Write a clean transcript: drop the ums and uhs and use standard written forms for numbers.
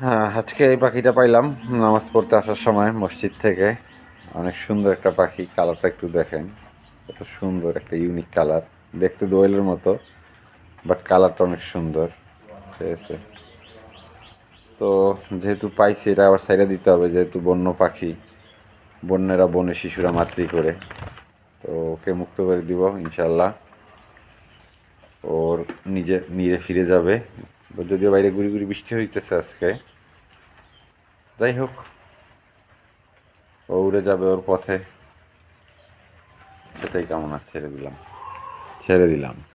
হ্যাঁ, আজকে এই পাখিটা পাইলাম নামাজ পড়তে আসার সময় মসজিদ থেকে। অনেক সুন্দর একটা পাখি, কালারটা একটু দেখেন। কত সুন্দর একটা ইউনিক কালার। দেখতে দোয়েলের মতো, বাট কালারটা অনেক সুন্দর। ঠিক আছে? তো যেহেতু পাইছি, এটা আবার ছাইড়া দিতে হবে, যেহেতু বন্য পাখি। বন্যেরা বনে, শিশুরা মাতৃ করে। তো ওকে মুক্ত করে দিব ইনশাল্লাহ। ওর নিজে নিরে ফিরে যাবে। যদিও বাইরে গুড়ি গুড়ি বৃষ্টি হইতেছে আজকে। যাই হোক, ও উড়ে যাবে ওর পথে। সেটাই কামনা। ছেড়ে দিলাম।